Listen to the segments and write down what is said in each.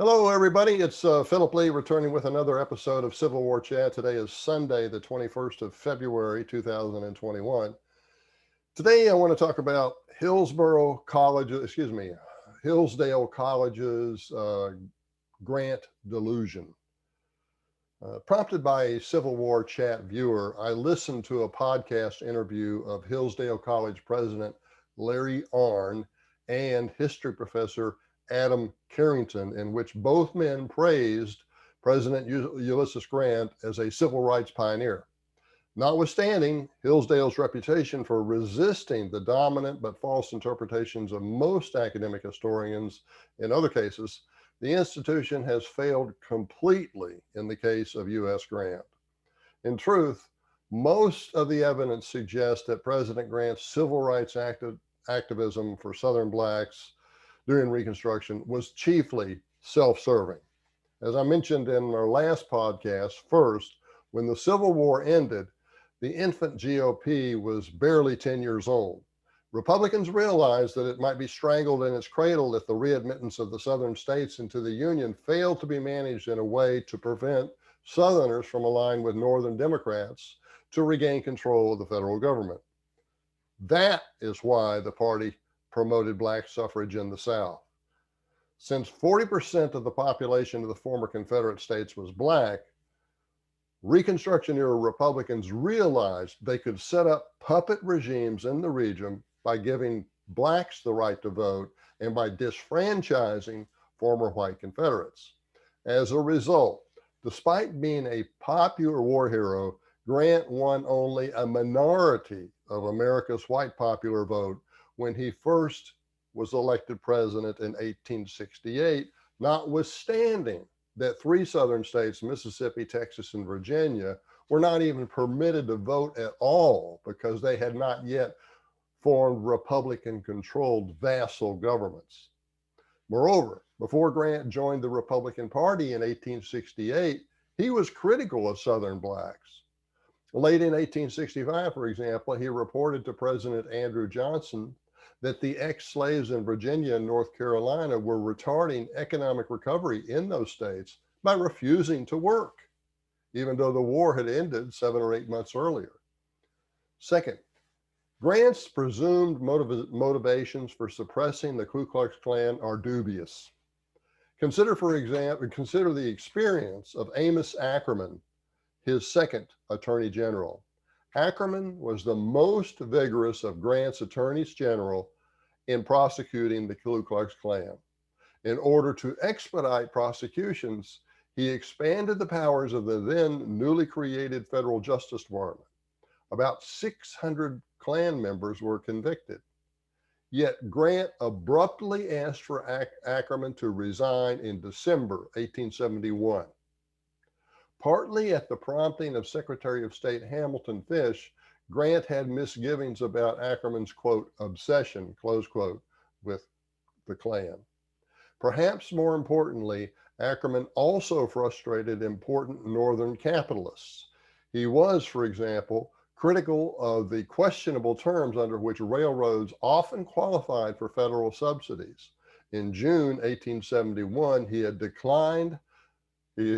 Hello, everybody. It's Philip Lee returning with another episode of Civil War Chat. Today is Sunday, the 21st of February, 2021. Today, I want to talk about Hillsdale College's Grant Delusion. Prompted by a Civil War Chat viewer, I listened to a podcast interview of Hillsdale College President Larry Arnn and history professor Adam Carrington, in which both men praised President Ulysses Grant as a civil rights pioneer. Notwithstanding Hillsdale's reputation for resisting the dominant but false interpretations of most academic historians in other cases, the institution has failed completely in the case of U.S. Grant. In truth, most of the evidence suggests that President Grant's civil rights activism for Southern blacks during Reconstruction was chiefly self-serving. As I mentioned in our last podcast, first, when the Civil War ended, the infant GOP was barely 10 years old. Republicans realized that it might be strangled in its cradle if the re-admittance of the Southern states into the Union failed to be managed in a way to prevent Southerners from aligning with Northern Democrats to regain control of the federal government. That is why the party promoted black suffrage in the South. Since 40% of the population of the former Confederate states was black, Reconstruction-era Republicans realized they could set up puppet regimes in the region by giving blacks the right to vote and by disfranchising former white Confederates. As a result, despite being a popular war hero, Grant won only a minority of America's white popular vote when he first was elected president in 1868, notwithstanding that three Southern states, Mississippi, Texas, and Virginia, were not even permitted to vote at all because they had not yet formed Republican-controlled vassal governments. Moreover, before Grant joined the Republican Party in 1868, he was critical of Southern blacks. Late in 1865, for example, he reported to President Andrew Johnson that the ex-slaves in Virginia and North Carolina were retarding economic recovery in those states by refusing to work, even though the war had ended 7 or 8 months earlier. Second, Grant's presumed motivations for suppressing the Ku Klux Klan are dubious. Consider the experience of Amos Ackerman, his second Attorney General. Ackerman was the most vigorous of Grant's attorneys general in prosecuting the Ku Klux Klan. In order to expedite prosecutions, he expanded the powers of the then newly created Federal Justice Department. About 600 Klan members were convicted. Yet Grant abruptly asked for Ackerman to resign in December 1871. Partly at the prompting of Secretary of State Hamilton Fish, Grant had misgivings about Ackerman's, quote, obsession, close quote, with the Klan. Perhaps more importantly, Ackerman also frustrated important Northern capitalists. He was, for example, critical of the questionable terms under which railroads often qualified for federal subsidies. In June 1871, he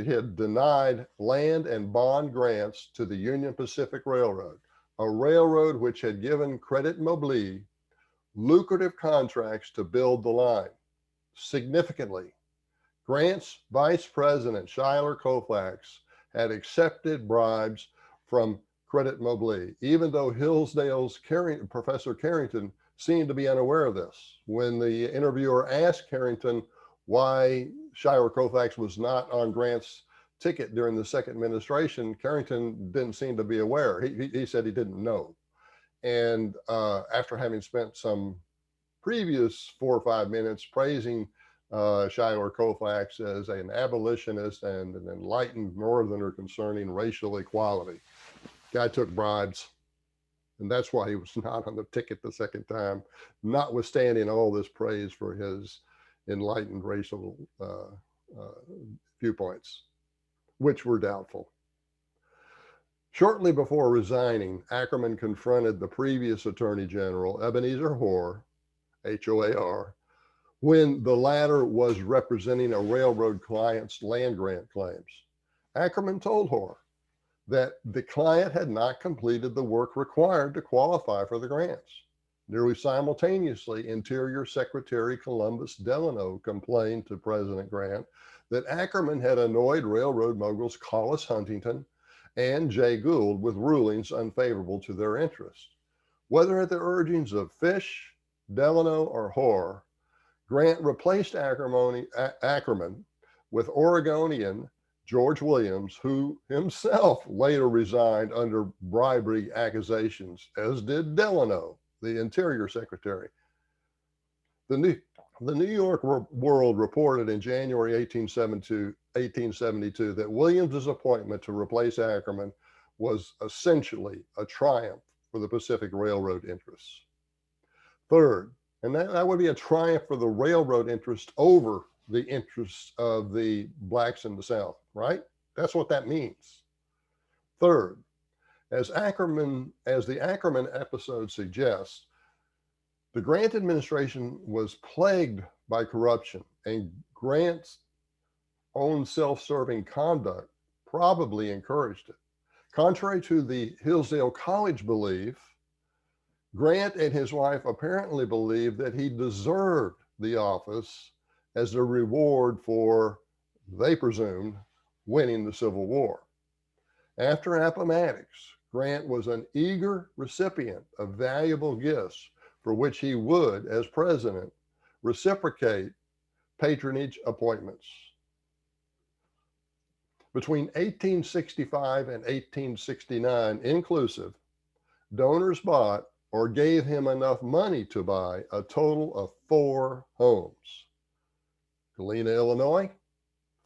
had denied land and bond grants to the Union Pacific Railroad, a railroad which had given Credit Mobley lucrative contracts to build the line. Significantly, Grant's vice president, Schuyler Colfax, had accepted bribes from Credit Mobley, even though Hillsdale's Professor Carrington seemed to be unaware of this. When the interviewer asked Carrington why Schuyler Colfax was not on Grant's ticket during the second administration, Carrington didn't seem to be aware. He said he didn't know. And after having spent some previous 4 or 5 minutes praising Schuyler Colfax as an abolitionist and an enlightened Northerner concerning racial equality, guy took bribes, and that's why he was not on the ticket the second time, notwithstanding all this praise for his enlightened racial viewpoints, which were doubtful. Shortly before resigning, Ackerman confronted the previous Attorney General, Ebenezer Hoar, H-O-A-R, when the latter was representing a railroad client's land grant claims. Ackerman told Hoare that the client had not completed the work required to qualify for the grants. Nearly simultaneously, Interior Secretary Columbus Delano complained to President Grant that Ackerman had annoyed railroad moguls Collis Huntington and Jay Gould with rulings unfavorable to their interests. Whether at the urgings of Fish, Delano, or Hoare, Grant replaced Ackerman with Oregonian George Williams, who himself later resigned under bribery accusations, as did Delano, the Interior Secretary. The New York World reported in January 1872 that Williams's appointment to replace Ackerman was essentially a triumph for the Pacific Railroad interests. Third, and that would be a triumph for the railroad interest over the interests of the blacks in the South, right? That's what that means. Third, as the Ackerman episode suggests, the Grant administration was plagued by corruption, and Grant's own self-serving conduct probably encouraged it. Contrary to the Hillsdale College belief, Grant and his wife apparently believed that he deserved the office as a reward for, they presumed, winning the Civil War. After Appomattox, Grant was an eager recipient of valuable gifts for which he would, as president, reciprocate patronage appointments. Between 1865 and 1869 inclusive, donors bought or gave him enough money to buy a total of 4 homes: Galena, Illinois,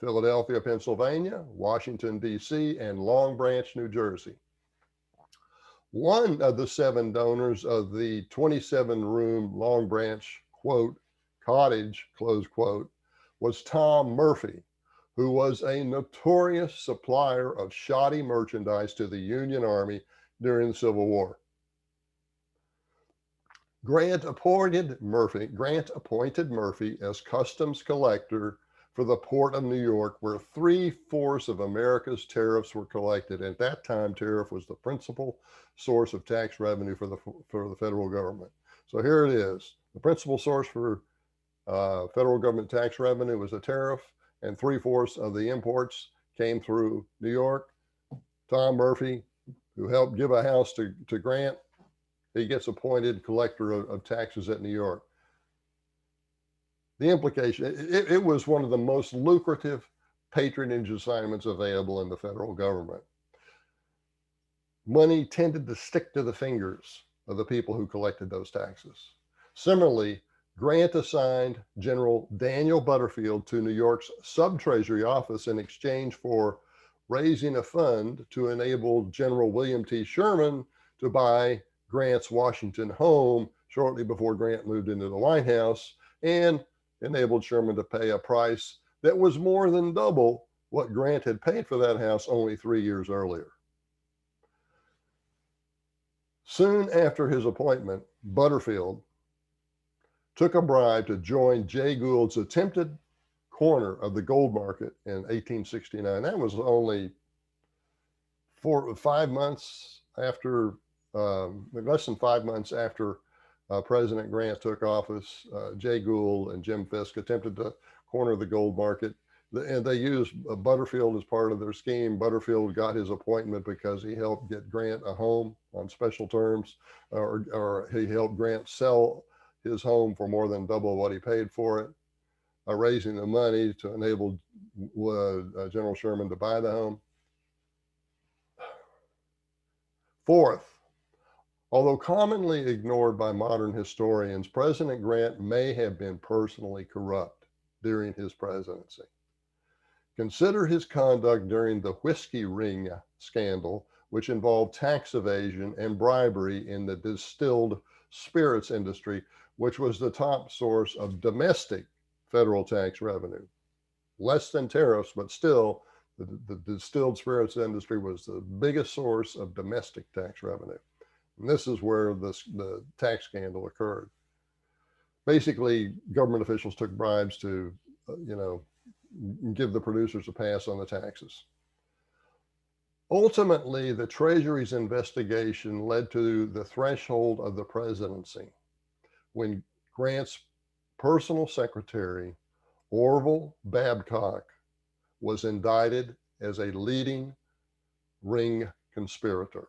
Philadelphia, Pennsylvania, Washington, D.C., and Long Branch, New Jersey. One of the 7 donors of the 27-room Long Branch, quote, cottage, close quote, was Tom Murphy, who was a notorious supplier of shoddy merchandise to the Union Army during the Civil War. Grant appointed Murphy as customs collector for the Port of New York, where 3/4 of America's tariffs were collected. At that time, tariff was the principal source of tax revenue for the federal government. So here it is. The principal source for federal government tax revenue was a tariff, and 3/4 of the imports came through New York. Tom Murphy, who helped give a house to Grant, he gets appointed collector of taxes at New York. The implication, it was one of the most lucrative patronage assignments available in the federal government. Money tended to stick to the fingers of the people who collected those taxes. Similarly, Grant assigned General Daniel Butterfield to New York's sub-treasury office in exchange for raising a fund to enable General William T. Sherman to buy Grant's Washington home shortly before Grant moved into the White House, and enabled Sherman to pay a price that was more than double what Grant had paid for that house only 3 years earlier. Soon after his appointment, Butterfield took a bribe to join Jay Gould's attempted corner of the gold market in 1869. That was only 4 or 5 months after, less than 5 months after President Grant took office. Jay Gould and Jim Fisk attempted to corner the gold market, and they used Butterfield as part of their scheme. Butterfield got his appointment because he helped get Grant a home on special terms, or he helped Grant sell his home for more than double what he paid for it, raising the money to enable General Sherman to buy the home. Fourth, although commonly ignored by modern historians, President Grant may have been personally corrupt during his presidency. Consider his conduct during the whiskey ring scandal, which involved tax evasion and bribery in the distilled spirits industry, which was the top source of domestic federal tax revenue. Less than tariffs, but still, the distilled spirits industry was the biggest source of domestic tax revenue. And this is where the tax scandal occurred. Basically, government officials took bribes to, give the producers a pass on the taxes. Ultimately, the Treasury's investigation led to the threshold of the presidency when Grant's personal secretary, Orville Babcock, was indicted as a leading ring conspirator.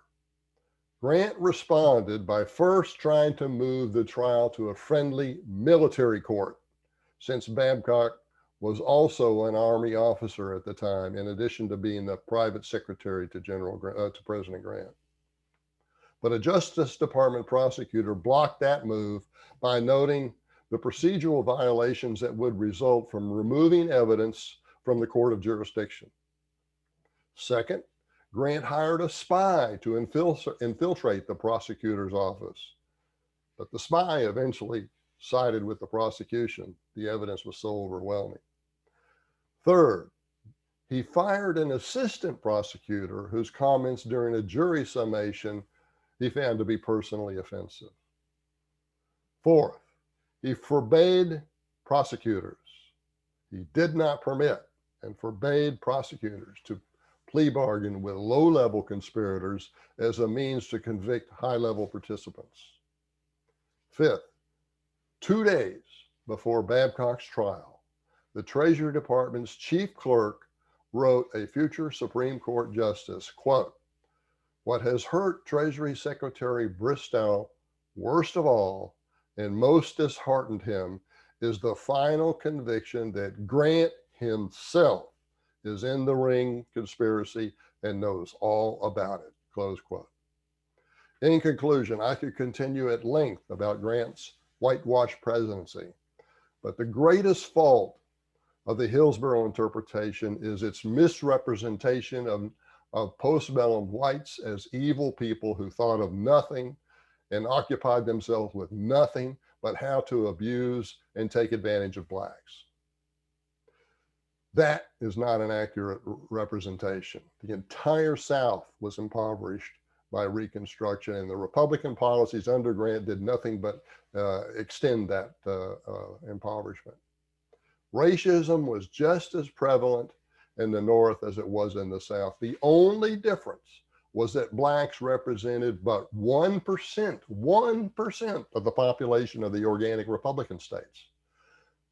Grant responded by first trying to move the trial to a friendly military court, since Babcock was also an Army officer at the time, in addition to being the private secretary to President Grant. But a Justice Department prosecutor blocked that move by noting the procedural violations that would result from removing evidence from the court of jurisdiction. Second, Grant hired a spy to infiltrate the prosecutor's office, but the spy eventually sided with the prosecution. The evidence was so overwhelming. Third, he fired an assistant prosecutor whose comments during a jury summation he found to be personally offensive. Fourth, he forbade prosecutors. He did not permit and forbade prosecutors to plea bargain with low-level conspirators as a means to convict high-level participants. Fifth, 2 days before Babcock's trial, the Treasury Department's chief clerk wrote a future Supreme Court justice, quote, "What has hurt Treasury Secretary Bristow worst of all and most disheartened him is the final conviction that Grant himself is in the ring conspiracy and knows all about it," close quote. In conclusion, I could continue at length about Grant's whitewash presidency, but the greatest fault of the Hillsborough interpretation is its misrepresentation of postbellum whites as evil people who thought of nothing and occupied themselves with nothing but how to abuse and take advantage of blacks. That is not an accurate representation. The entire South was impoverished by Reconstruction, and the Republican policies under Grant did nothing but extend that impoverishment. Racism was just as prevalent in the North as it was in the South. The only difference was that blacks represented but 1% of the population of the organic Republican states.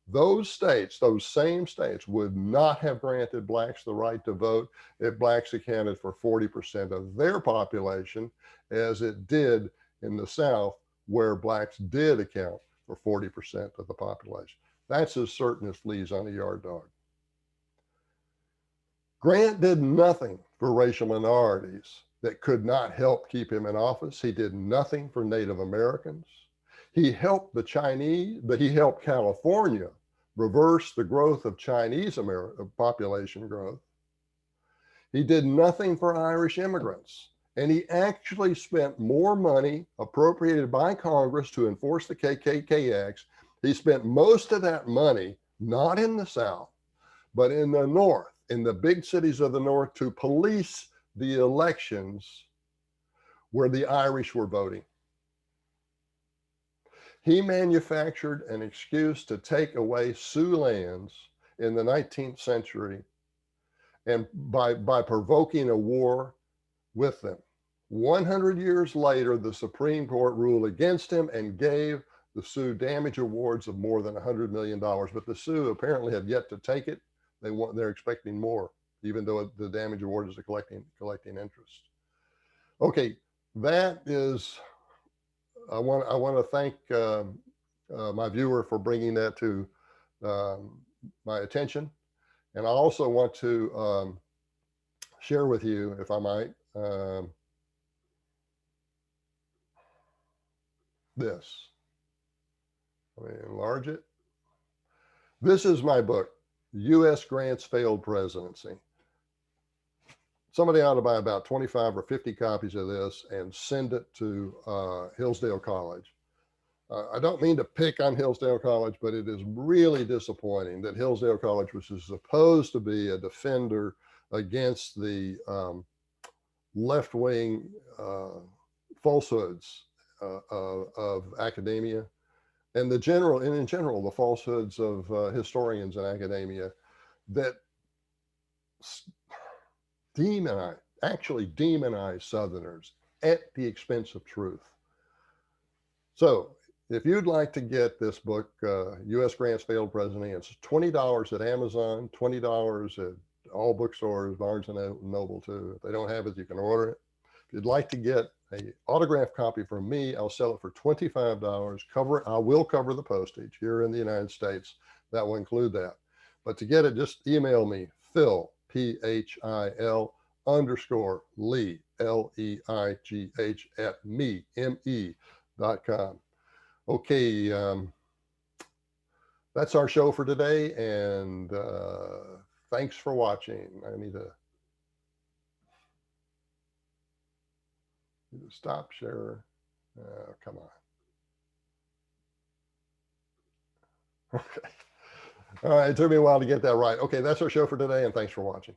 Those states, those same states, would not have granted blacks the right to vote if blacks accounted for 40% of their population, as it did in the South, where blacks did account for 40% of the population. That's as certain as fleas on a yard dog. Grant did nothing for racial minorities that could not help keep him in office. He did nothing for Native Americans. He helped the Chinese, but he helped California reverse the growth of Chinese population growth. He did nothing for Irish immigrants. And he actually spent more money appropriated by Congress to enforce the KKK Acts. He spent most of that money, not in the South, but in the North, in the big cities of the North, to police the elections where the Irish were voting. He manufactured an excuse to take away Sioux lands in the 19th century, and by provoking a war with them. 100 years later, the Supreme Court ruled against him and gave the Sioux damage awards of more than $100 million. But the Sioux apparently have yet to take it. They're expecting more, even though the damage award is collecting interest. Okay, that is. I want to thank my viewer for bringing that to my attention, and I also want to share with you, if I might, this. Let me enlarge it. This is my book, U.S. Grant's Failed Presidency. Somebody ought to buy about 25 or 50 copies of this and send it to Hillsdale College. I don't mean to pick on Hillsdale College, but it is really disappointing that Hillsdale College, which is supposed to be a defender against the left-wing falsehoods of academia, and in general, the falsehoods of historians and academia that actually demonize Southerners at the expense of truth. So if you'd like to get this book, U.S. Grant's Failed Presidency, it's $20 at Amazon, $20 at all bookstores, Barnes and Noble too. If they don't have it, you can order it. If you'd like to get an autographed copy from me, I'll sell it for $25. I will cover the postage here in the United States. That will include that. But to get it, just email me, Phil, Phil _Leigh, Leigh at me.com. Okay, that's our show for today, and thanks for watching. I need to stop share. Come on. Okay. All right, it took me a while to get that right. Okay, that's our show for today, and thanks for watching.